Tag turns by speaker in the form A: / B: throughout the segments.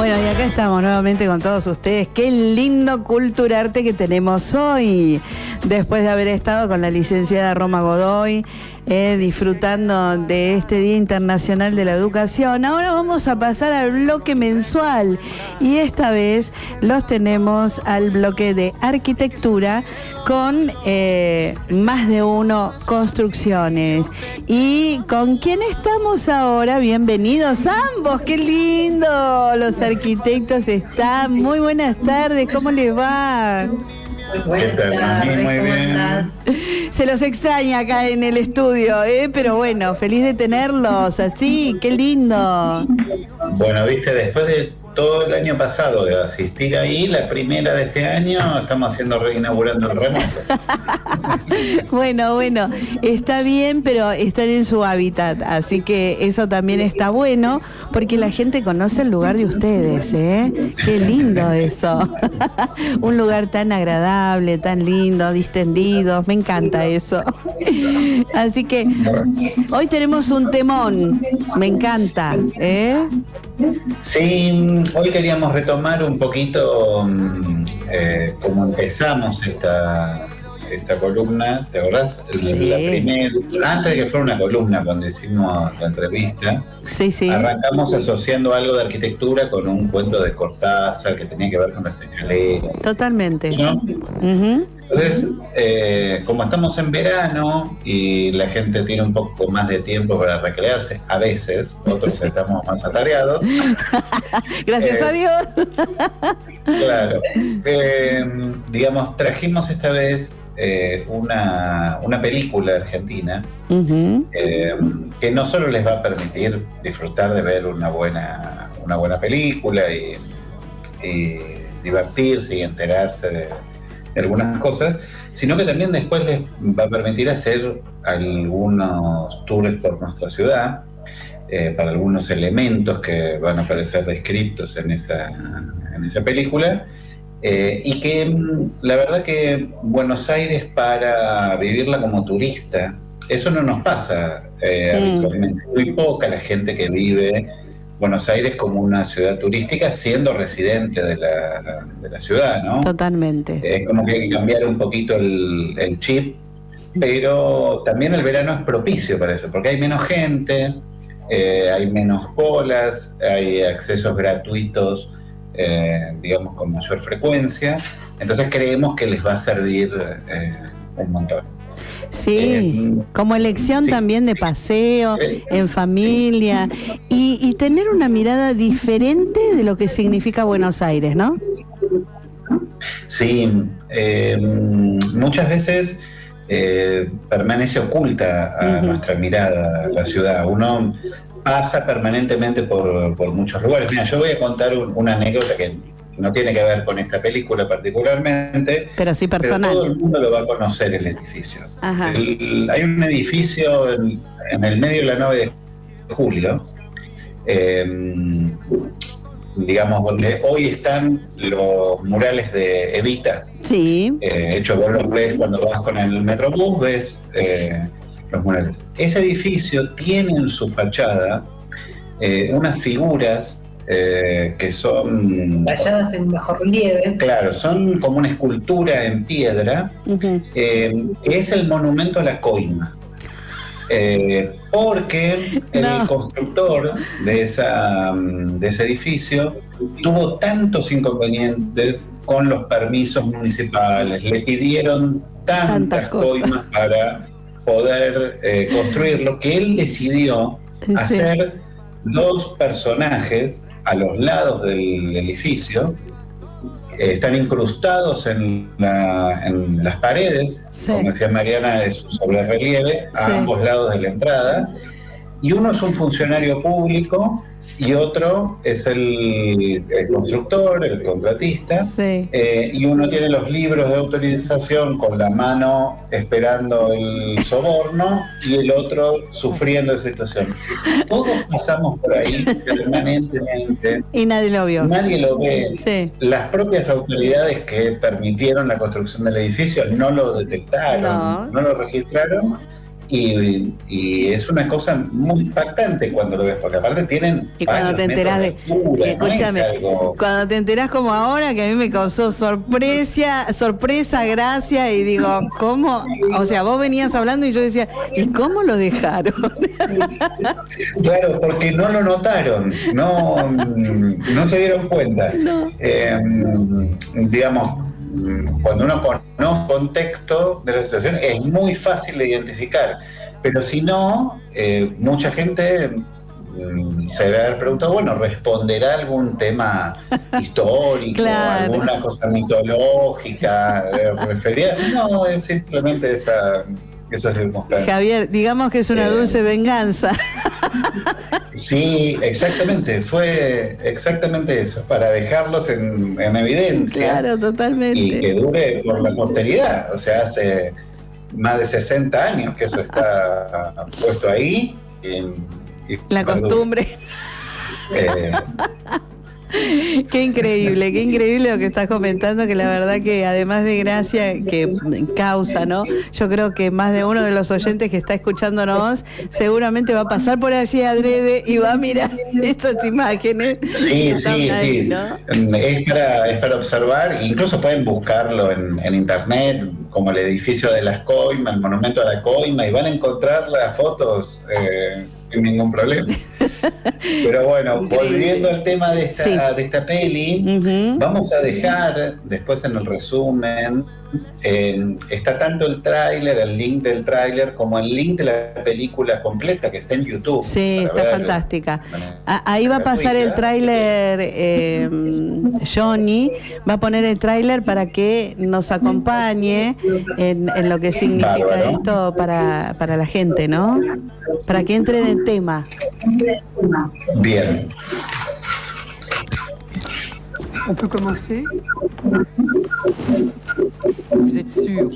A: Bueno, y acá estamos nuevamente con todos ustedes. Qué lindo Culturarte que tenemos hoy. Después de haber estado con la licenciada Roma Godoy, disfrutando de este Día Internacional de la Educación. Ahora vamos a pasar al bloque mensual. Y esta vez los tenemos al bloque de arquitectura con Más de Uno Construcciones. ¿Y con quién estamos ahora? Bienvenidos ambos, qué lindo. Los arquitectos están. Muy buenas tardes, ¿cómo les va?
B: Buenas tardes, muy bien.
A: Se los extraña acá en el estudio, pero bueno, feliz de tenerlos así, qué lindo.
B: Bueno, viste, después de todo el año pasado de asistir ahí, la primera de este año estamos reinaugurando el remoto.
A: Bueno, está bien, pero están en su hábitat, así que eso también está bueno, porque la gente conoce el lugar de ustedes, Qué lindo eso. Un lugar tan agradable, tan lindo, distendido, me encanta eso. Así que hoy tenemos un temón, me encanta,
B: Sí, hoy queríamos retomar un poquito cómo empezamos esta columna, ¿te acordás?
A: Sí.
B: La primera, antes de que fuera una columna, cuando hicimos la entrevista,
A: sí.
B: Arrancamos asociando algo de arquitectura con un cuento de Cortázar que tenía que ver con las escaleras.
A: Totalmente.
B: ¿No?
A: Uh-huh.
B: Entonces, como estamos en verano y la gente tiene un poco más de tiempo para recrearse, a veces, otros estamos más atareados.
A: Gracias a Dios.
B: Claro. Digamos, trajimos esta vez una película argentina
A: Uh-huh.
B: que no solo les va a permitir disfrutar de ver una buena película y divertirse y enterarse de algunas cosas, sino que también después les va a permitir hacer algunos tours por nuestra ciudad, para algunos elementos que van a aparecer descritos en esa película, y que la verdad que Buenos Aires, para vivirla como turista, eso no nos pasa habitualmente. Muy poca la gente que vive Buenos Aires como una ciudad turística siendo residente de la ciudad, ¿no?
A: Totalmente.
B: Es como que hay que cambiar un poquito el chip, pero también el verano es propicio para eso, porque hay menos gente, hay menos colas, hay accesos gratuitos, digamos, con mayor frecuencia. Entonces creemos que les va a servir un montón.
A: Sí, como elección sí. También de paseo, en familia, y tener una mirada diferente de lo que significa Buenos Aires, ¿no?
B: Sí, muchas veces permanece oculta a nuestra mirada la ciudad. Uno pasa permanentemente por muchos lugares. Mira, yo voy a contar una anécdota que no tiene que ver con esta película particularmente,
A: pero sí personal.
B: Pero todo el mundo lo va a conocer, el edificio. Hay un edificio en el medio de la 9 de julio, digamos, donde hoy están los murales de Evita.
A: Sí.
B: Hecho, vos los ves cuando vas con el Metrobús, ves los murales. Ese edificio tiene en su fachada unas figuras que son
C: talladas en bajo relieve.
B: Claro, son como una escultura en piedra, que es el monumento a la coima. Porque el constructor de ese edificio tuvo tantos inconvenientes con los permisos municipales, le pidieron tantas coimas para poder construirlo, que él decidió hacer dos personajes a los lados del edificio. Están incrustados en las paredes, como decía Mariana, de su sobrerrelieve, a ambos lados de la entrada, y uno es un funcionario público y otro es el constructor, el contratista, y uno tiene los libros de autorización con la mano esperando el soborno y el otro sufriendo esa situación. Todos pasamos por ahí permanentemente
A: y nadie lo vio.
B: Nadie lo ve. Las propias autoridades que permitieron la construcción del edificio no lo detectaron, no lo registraron, y es una cosa muy impactante cuando lo ves, porque aparte tienen...
A: Y cuando te enterás de... Escúchame, cuando te enterás como ahora, que a mí me causó sorpresa, gracia, y digo, ¿cómo? O sea, vos venías hablando y yo decía, ¿y cómo lo dejaron?
B: Claro, porque no lo notaron, no se dieron cuenta.
A: No.
B: Digamos, cuando uno conoce el contexto de la situación es muy fácil de identificar, pero si no, mucha gente se debe haber preguntado, bueno, ¿responderá algún tema histórico,
A: claro,
B: alguna cosa mitológica referida? No, es simplemente esa circunstancia.
A: Javier, digamos que es una dulce venganza.
B: Sí, exactamente, fue exactamente eso, para dejarlos en evidencia.
A: Claro, totalmente.
B: Y que dure por la posteridad, o sea, hace más de 60 años que eso está puesto ahí.
A: La costumbre. Qué increíble lo que estás comentando, que la verdad que además de gracia que causa, ¿no? Yo creo que más de uno de los oyentes que está escuchándonos seguramente va a pasar por allí adrede y va a mirar estas imágenes.
B: Sí, ahí, ¿no? Es para observar, incluso pueden buscarlo en internet, como el edificio de las Coimas, el monumento a la Coima, y van a encontrar las fotos sin ningún problema. Pero bueno, volviendo al tema de esta peli, vamos a dejar después en el resumen, está tanto el tráiler, el link del tráiler, como el link de la película completa que está en YouTube.
A: Sí, está fantástica. Ahí va a pasar el tráiler, Johnny va a poner el tráiler para que nos acompañe en lo que significa esto para la gente, ¿no? Para que entre en el tema.
B: Bien.
D: On peut commencer? Vous êtes sûr?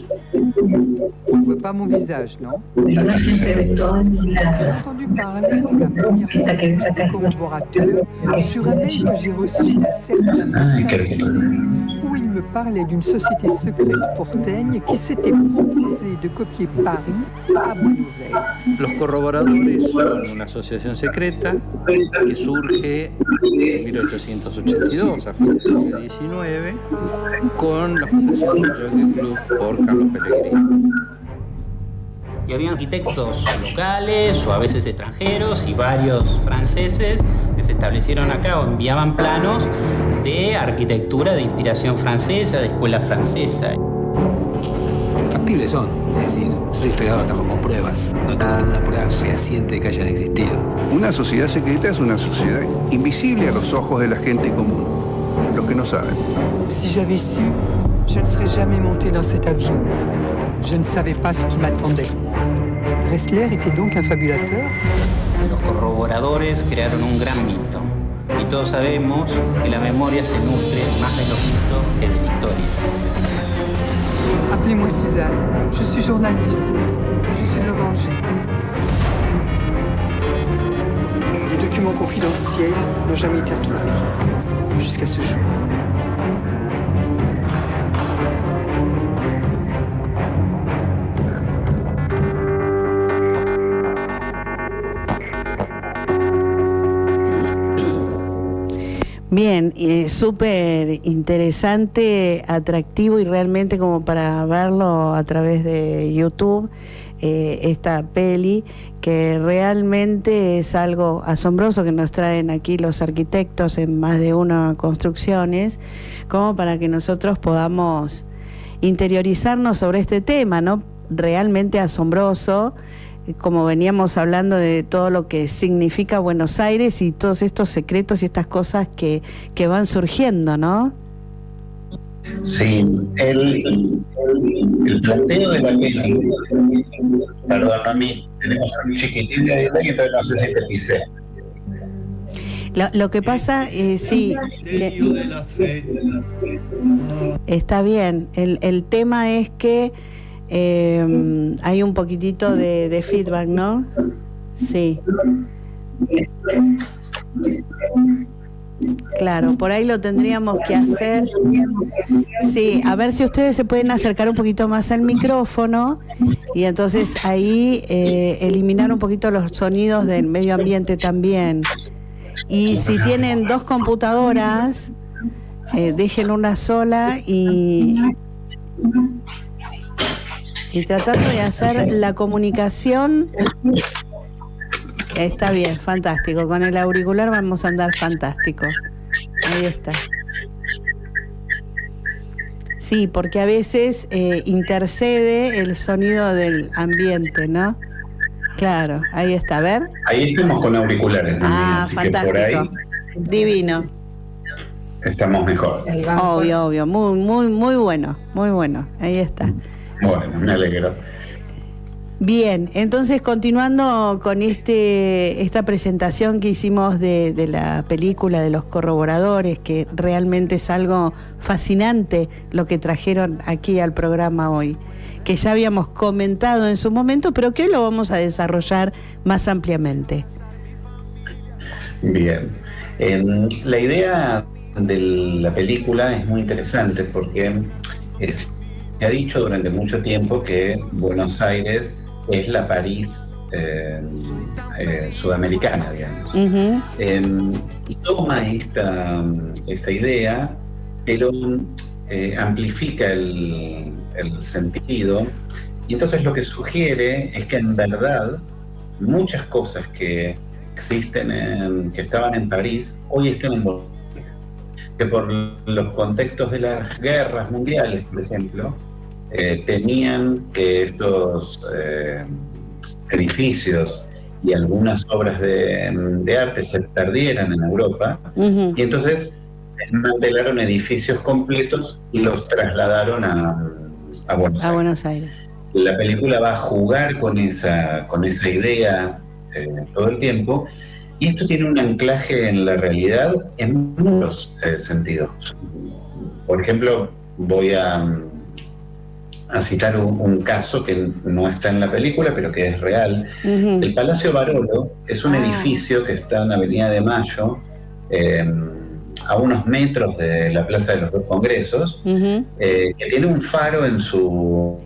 D: On ne voit pas mon visage, non? J'ai entendu parler la première fois d'un collaborateur sur un mail que j'ai reçu d'un certain où il me parlait d'une société secrète porteña qui s'était proposée de copier Paris a Buenos Aires.
E: Los corroboradores son una asociación secreta que surge en 1882, a fines del siglo XIX, con la fundación del Jockey Club por Carlos Pellegrini.
F: Y había arquitectos locales o a veces extranjeros y varios franceses que se establecieron acá o enviaban planos de arquitectura de inspiración francesa, de escuela francesa.
G: Factibles son, es decir, yo soy historiador, trabajo con pruebas, no tengo ninguna prueba fehaciente de que hayan existido.
H: Una sociedad secreta es una sociedad invisible a los ojos de la gente común, los que no saben.
D: Si j'avais su, je ne serais jamais monté dans cet avion. Je ne savais pas ce qui m'attendait. Dressler était donc un fabulateur.
F: Los corroboradores crearon un gran mito. Y todos sabemos que la memoria se nutre más de los mitos que de la historia.
D: Appelez-moi Suzanne. Je suis journaliste. Je suis en danger. Les documents confidentiels n'ont jamais été retrouvés. Jusqu'à ce jour.
A: Bien, súper interesante, atractivo y realmente como para verlo a través de YouTube, esta peli que realmente es algo asombroso que nos traen aquí los arquitectos en más de una construcciones, como para que nosotros podamos interiorizarnos sobre este tema, ¿no? Realmente asombroso, como veníamos hablando de todo lo que significa Buenos Aires y todos estos secretos y estas cosas que van surgiendo, ¿no?
B: Sí, el planteo de la peli, perdón, a mí tenemos un chiquitín de detalle, entonces no sé si te pisé.
A: Lo que pasa, sí, que está bien, el tema es que hay un poquitito de feedback, ¿no? Sí. Claro, por ahí lo tendríamos que hacer. Sí, a ver si ustedes se pueden acercar un poquito más al micrófono Y entonces ahí eliminar un poquito los sonidos del medio ambiente también. Y si tienen 2 computadoras, dejen una sola y tratando de hacer la comunicación. Está bien, fantástico. Con el auricular vamos a andar fantástico. Ahí está. Sí, porque a veces intercede el sonido del ambiente, ¿no? Claro, ahí está, a ver.
B: Ahí estamos con auriculares también, así
A: fantástico.
B: Que por ahí
A: divino.
B: Estamos mejor.
A: Obvio, muy bueno, muy bueno. Ahí está.
B: Bueno, me alegro.
A: Bien, entonces continuando con esta presentación que hicimos de la película de los corroboradores, que realmente es algo fascinante lo que trajeron aquí al programa hoy, que ya habíamos comentado en su momento, pero que hoy lo vamos a desarrollar más ampliamente.
B: Bien, la idea de la película es muy interesante porque se ha dicho durante mucho tiempo que Buenos Aires es la París sudamericana, digamos. Uh-huh. Y toma esta idea, pero amplifica el sentido, y entonces lo que sugiere es que en verdad muchas cosas que existen que estaban en París hoy están en Buenos Aires, que por los contextos de las guerras mundiales, por ejemplo, temían que estos edificios y algunas obras de arte se perdieran en Europa. Uh-huh. Y entonces desmantelaron edificios completos y los trasladaron a Buenos Aires. La película va a jugar con esa idea todo el tiempo, y esto tiene un anclaje en la realidad en muchos sentidos. Por ejemplo, voy a citar un caso que no está en la película, pero que es real. Uh-huh. El Palacio Barolo es un edificio que está en Avenida de Mayo, a unos metros de la Plaza de los Dos Congresos, uh-huh. Que tiene un faro en su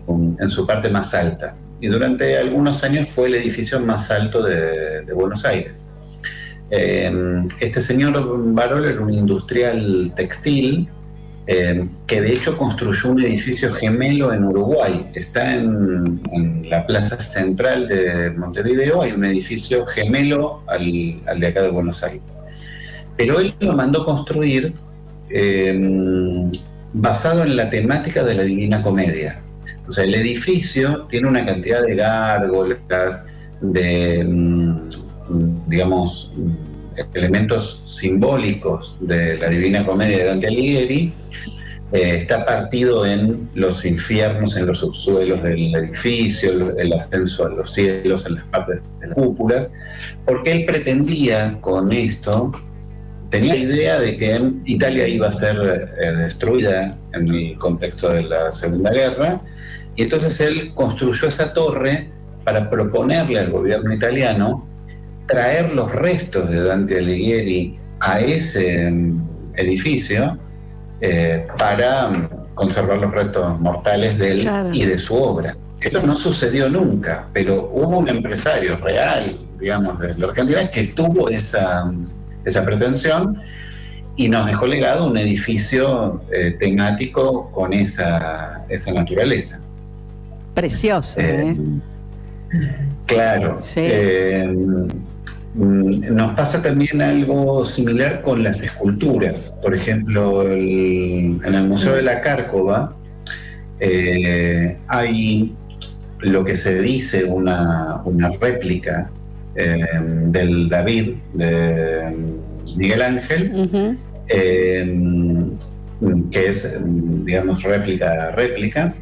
B: parte más alta. Y durante algunos años fue el edificio más alto de Buenos Aires. Este señor Barolo era un industrial textil, que de hecho construyó un edificio gemelo en Uruguay. Está en la plaza central de Montevideo, hay un edificio gemelo al de acá de Buenos Aires. Pero él lo mandó construir basado en la temática de la Divina Comedia. O sea, el edificio tiene una cantidad de gárgolas, de, digamos, elementos simbólicos de la Divina Comedia de Dante Alighieri. Está partido en los infiernos, en los subsuelos del edificio, el ascenso a los cielos, en las partes de las cúpulas, porque él pretendía con esto, tenía la idea de que Italia iba a ser destruida en el contexto de la Segunda Guerra, y entonces él construyó esa torre para proponerle al gobierno italiano traer los restos de Dante Alighieri a ese edificio, para conservar los restos mortales de él, claro, y de su obra. Eso no sucedió nunca, pero hubo un empresario real, digamos, de la Argentina, que tuvo esa pretensión y nos dejó legado un edificio temático con esa naturaleza.
A: Precioso,
B: Claro. Sí. Nos pasa también algo similar con las esculturas. Por ejemplo, en el Museo de la Cárcova hay lo que se dice una réplica del David de Miguel Ángel, uh-huh, que es, digamos, réplica,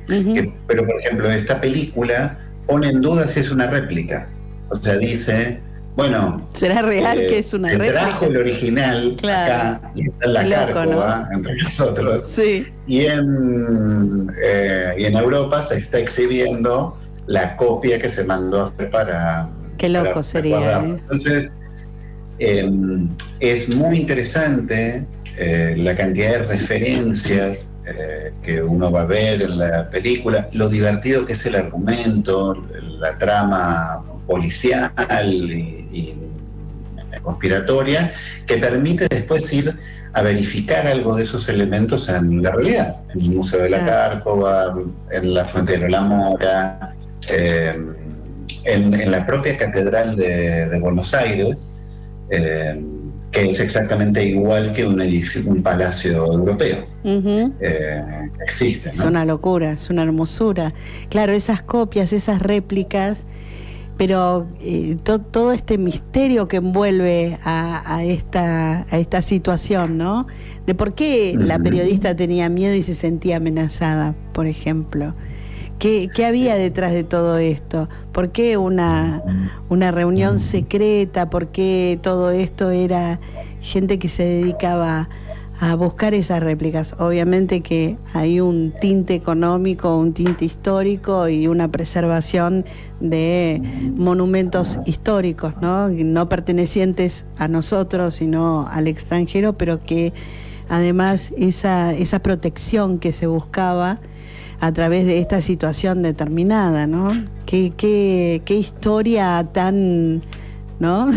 B: uh-huh, pero por ejemplo esta película pone en duda si es una réplica. O sea, dice, bueno,
A: ¿será real que es una réplica?
B: Trajo el original, claro, acá, y está en la Cárcova, ¿no?, entre nosotros. Sí. Y en Europa se está exhibiendo la copia que se mandó a hacer para...
A: Qué loco sería.
B: Entonces, es muy interesante la cantidad de referencias que uno va a ver en la película, lo divertido que es el argumento, la trama policial y conspiratoria, que permite después ir a verificar algo de esos elementos en la realidad, en el Museo de la Cárcova, en la Fuente de la Mora, en la propia Catedral de Buenos Aires, que es exactamente igual que un palacio europeo. Existe, ¿no?
A: Es una locura, es una hermosura. Claro, esas copias, esas réplicas, pero todo este misterio que envuelve a esta situación, ¿no? De por qué la periodista tenía miedo y se sentía amenazada, por ejemplo. ¿Qué había detrás de todo esto? ¿Por qué una reunión secreta? ¿Por qué todo esto era gente que se dedicaba a buscar esas réplicas? Obviamente que hay un tinte económico, un tinte histórico y una preservación de monumentos históricos, ¿no? No pertenecientes a nosotros, sino al extranjero, pero que además esa protección que se buscaba a través de esta situación determinada, ¿no? Qué historia tan, ¿no?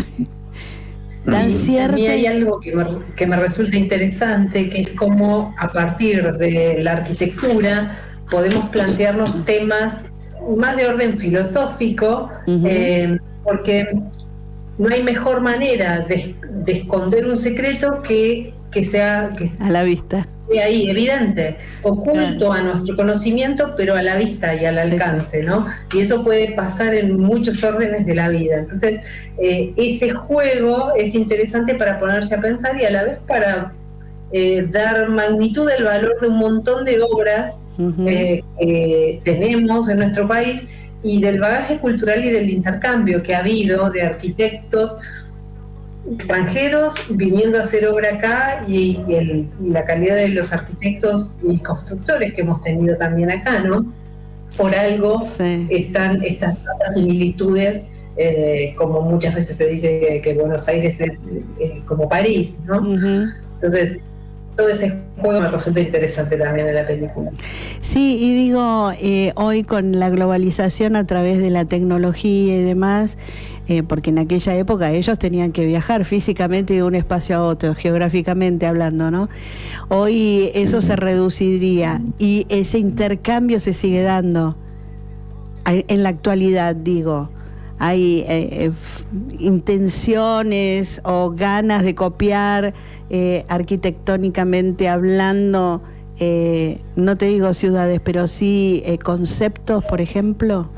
A: Tan cierta.
C: A mí hay algo que me resulta interesante, que es cómo a partir de la arquitectura podemos plantearnos temas más de orden filosófico, porque no hay mejor manera de esconder un secreto que sea
A: a la vista,
C: ahí evidente, oculto a nuestro conocimiento, pero a la vista y al alcance, ¿no? Y eso puede pasar en muchos órdenes de la vida. Entonces, ese juego es interesante para ponerse a pensar y a la vez para dar magnitud al valor de un montón de obras que tenemos en nuestro país y del bagaje cultural y del intercambio que ha habido de arquitectos extranjeros viniendo a hacer obra acá y la calidad de los arquitectos y constructores que hemos tenido también acá, ¿no? Por algo están estas tantas similitudes, como muchas veces se dice que Buenos Aires es como París, ¿no? Entonces, todo ese juego me resulta interesante también en la película.
A: Sí, y digo, hoy con la globalización a través de la tecnología y demás, porque en aquella época ellos tenían que viajar físicamente de un espacio a otro, geográficamente hablando, ¿no? Hoy eso se reduciría y ese intercambio se sigue dando en la actualidad, digo. Hay intenciones o ganas de copiar arquitectónicamente hablando, no te digo ciudades, pero sí conceptos, por ejemplo.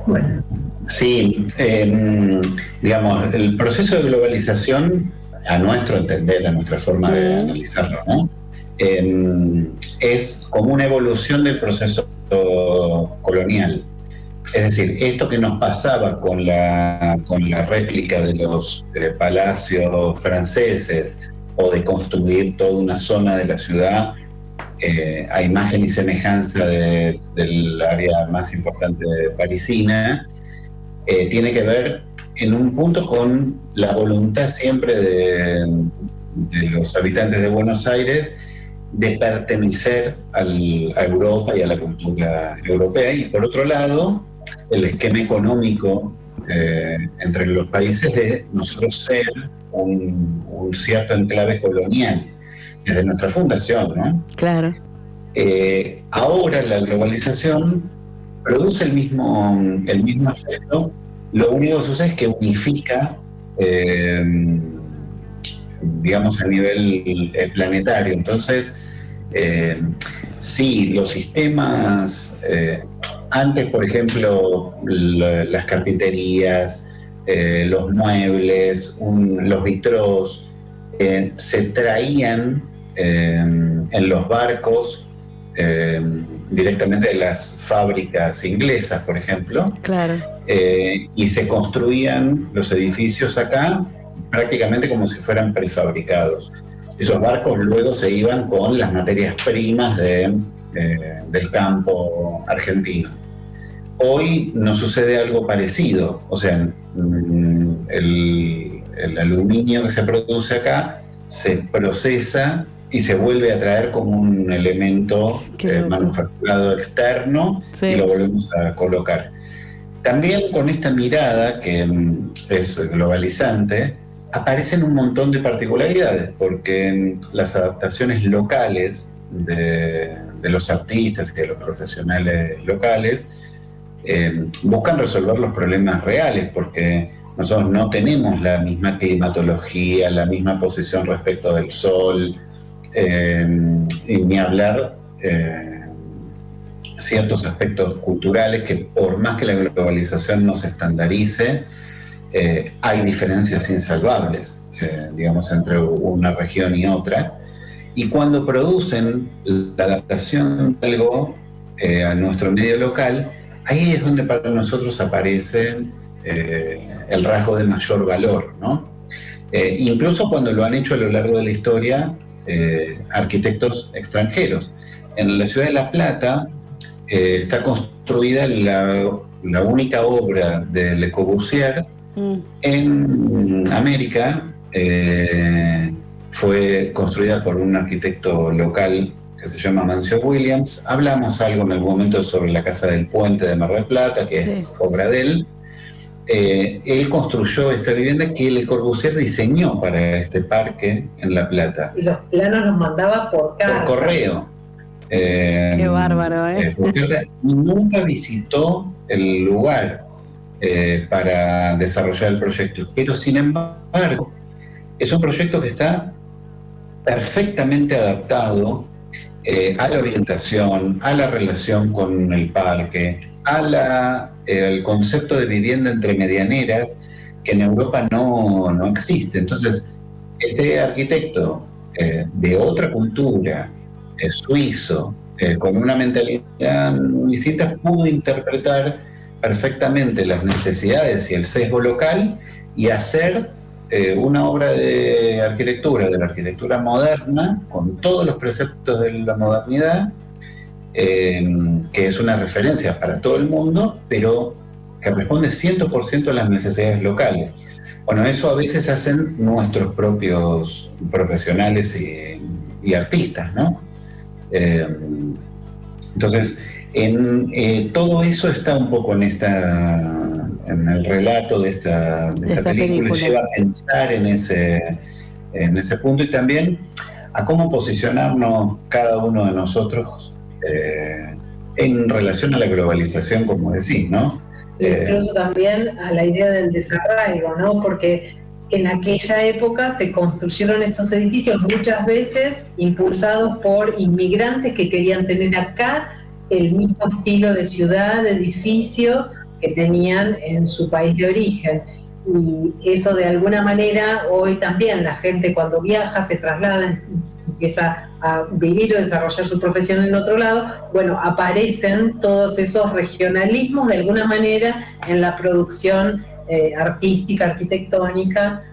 B: Bueno, sí, digamos, el proceso de globalización, a nuestro entender, a nuestra forma de analizarlo, ¿no? Es como una evolución del proceso colonial. Es decir, esto que nos pasaba con la réplica de los palacios franceses o de construir toda una zona de la ciudad a imagen y semejanza del área más importante parisina, tiene que ver en un punto con la voluntad siempre de los habitantes de Buenos Aires de pertenecer a Europa y a la cultura europea, y por otro lado el esquema económico entre los países de nosotros ser un cierto enclave colonial desde nuestra fundación, ¿no?
A: Claro.
B: Ahora la globalización produce el mismo efecto, lo único que sucede es que unifica, digamos, a nivel planetario. Entonces, sí, los sistemas, antes, por ejemplo, las carpinterías, los muebles, los vitrós, se traían en los barcos directamente de las fábricas inglesas, por ejemplo.
A: Claro.
B: Y se construían los edificios acá prácticamente como si fueran prefabricados. Esos barcos luego se iban con las materias primas del campo argentino. Hoy no sucede algo parecido, o sea, el aluminio que se produce acá se procesa y se vuelve a traer como un elemento manufacturado externo, sí, y lo volvemos a colocar. También con esta mirada que es globalizante, aparecen un montón de particularidades, porque las adaptaciones locales de los artistas y de los profesionales locales buscan resolver los problemas reales, porque nosotros no tenemos la misma climatología, la misma posición respecto del sol, y ni hablar ciertos aspectos culturales que, por más que la globalización nos estandarice, hay diferencias insalvables, digamos, entre una región y otra. Y cuando producen la adaptación de algo a nuestro medio local, ahí es donde para nosotros aparece el rasgo de mayor valor, ¿no? Incluso cuando lo han hecho a lo largo de la historia arquitectos extranjeros. En la ciudad de La Plata está construida la única obra de Le Corbusier en América. Fue construida por un arquitecto local que se llama Mancio Williams. Hablamos algo en algún momento sobre la Casa del Puente de Mar del Plata, que sí, es obra de él. Él construyó esta vivienda que Le Corbusier diseñó para este parque en La Plata.
C: Y los planos los mandaba por
B: correo.
A: Qué bárbaro,
B: Nunca visitó el lugar para desarrollar el proyecto, pero sin embargo es un proyecto que está perfectamente adaptado a la orientación, a la relación con el parque, al concepto de vivienda entre medianeras, que en Europa no existe. Entonces, este arquitecto de otra cultura, suizo, con una mentalidad distinta, pudo interpretar perfectamente las necesidades y el sesgo local y hacer una obra de la arquitectura moderna, con todos los preceptos de la modernidad, que es una referencia para todo el mundo, pero que responde 100% a las necesidades locales. Bueno, eso a veces hacen nuestros propios profesionales y artistas, ¿no? Entonces, todo eso está un poco en el relato de esta película, lleva a pensar en ese punto, y también a cómo posicionarnos cada uno de nosotros en relación a la globalización, como decís, ¿no?
C: Incluso también a la idea del desarraigo, ¿no? Porque en aquella época se construyeron estos edificios muchas veces impulsados por inmigrantes que querían tener acá el mismo estilo de ciudad, de edificio que tenían en su país de origen. Y eso de alguna manera hoy también la gente cuando viaja, se traslada, empieza a vivir o desarrollar su profesión en otro lado, bueno, aparecen todos esos regionalismos de alguna manera en la producción artística, arquitectónica,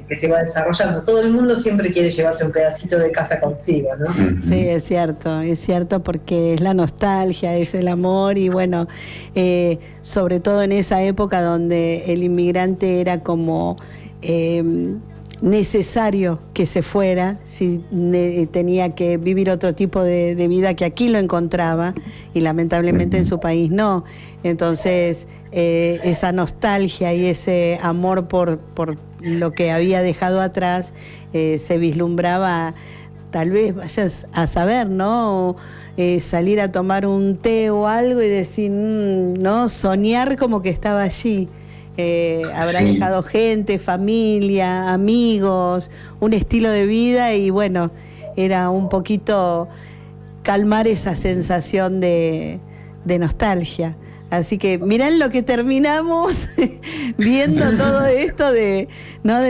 C: que se va desarrollando. Todo el mundo siempre quiere llevarse un pedacito de casa consigo, ¿no?
A: Sí, es cierto, porque es la nostalgia, es el amor, y bueno, sobre todo en esa época donde el inmigrante era como necesario que se fuera, si tenía que vivir otro tipo de vida que aquí lo encontraba, y lamentablemente en su país no. Entonces, esa nostalgia y ese amor por lo que había dejado atrás, se vislumbraba, tal vez vayas a saber, ¿no? Salir a tomar un té o algo y decir, ¿no? Soñar como que estaba allí. Habrá dejado gente, familia, amigos, un estilo de vida, y bueno, era un poquito calmar esa sensación de nostalgia. Así que mirá lo que terminamos viendo todo esto de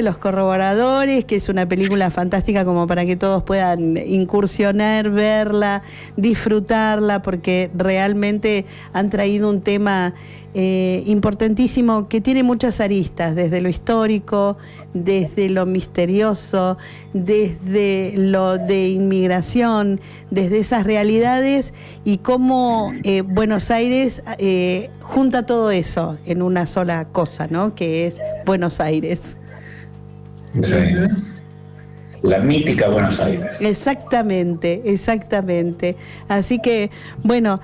A: Los Corroboradores, que es una película fantástica como para que todos puedan incursionar, verla, disfrutarla, porque realmente han traído un tema importantísimo que tiene muchas aristas, desde lo histórico, desde lo misterioso, desde lo de inmigración, desde esas realidades, y cómo Buenos Aires junta todo eso en una sola cosa, ¿no? Que es Buenos Aires.
B: Sí. La mítica Buenos Aires.
A: Exactamente. Así que, bueno,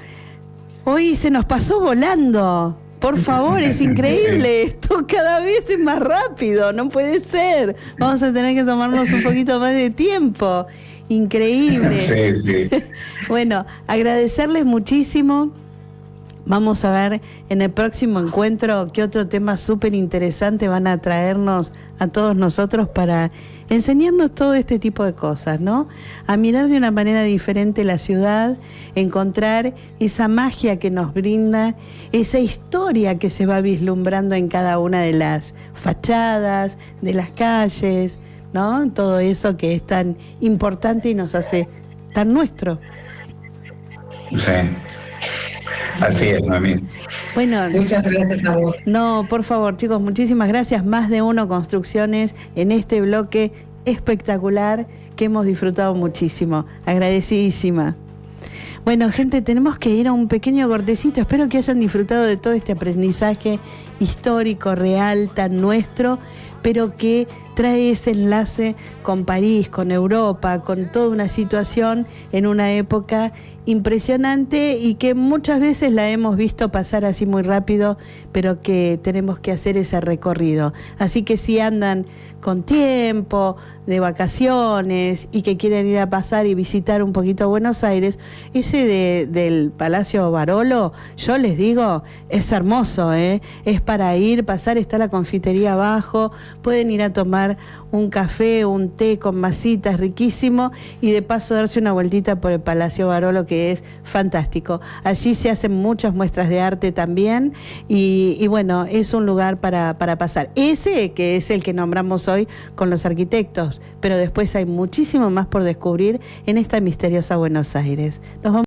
A: hoy se nos pasó volando. Por favor, es increíble esto, cada vez es más rápido, no puede ser. Vamos a tener que tomarnos un poquito más de tiempo. Increíble.
B: Sí.
A: Bueno, agradecerles muchísimo. Vamos a ver en el próximo encuentro qué otro tema súper interesante van a traernos a todos nosotros para enseñarnos todo este tipo de cosas, ¿no? A mirar de una manera diferente la ciudad, encontrar esa magia que nos brinda, esa historia que se va vislumbrando en cada una de las fachadas, de las calles, ¿no? Todo eso que es tan importante y nos hace tan nuestro.
B: Sí. Así es, mami.
A: Bueno,
C: muchas gracias a vos.
A: No, por favor, chicos, muchísimas gracias. Más de Uno Construcciones en este bloque espectacular que hemos disfrutado muchísimo. Agradecidísima. Bueno, gente, tenemos que ir a un pequeño cortecito. Espero que hayan disfrutado de todo este aprendizaje histórico, real, tan nuestro, pero que trae ese enlace con París, con Europa, con toda una situación en una época impresionante y que muchas veces la hemos visto pasar así muy rápido, pero que tenemos que hacer ese recorrido. Así que si andan con tiempo, de vacaciones y que quieren ir a pasar y visitar un poquito Buenos Aires, ese del Palacio Barolo, yo les digo, es hermoso, es para ir, pasar, está la confitería abajo, pueden ir a tomar un café, un té con masitas riquísimo y de paso darse una vueltita por el Palacio Barolo, que es fantástico. Allí se hacen muchas muestras de arte también y bueno, es un lugar para pasar. Ese que es el que nombramos hoy con los arquitectos, pero después hay muchísimo más por descubrir en esta misteriosa Buenos Aires. Nos vamos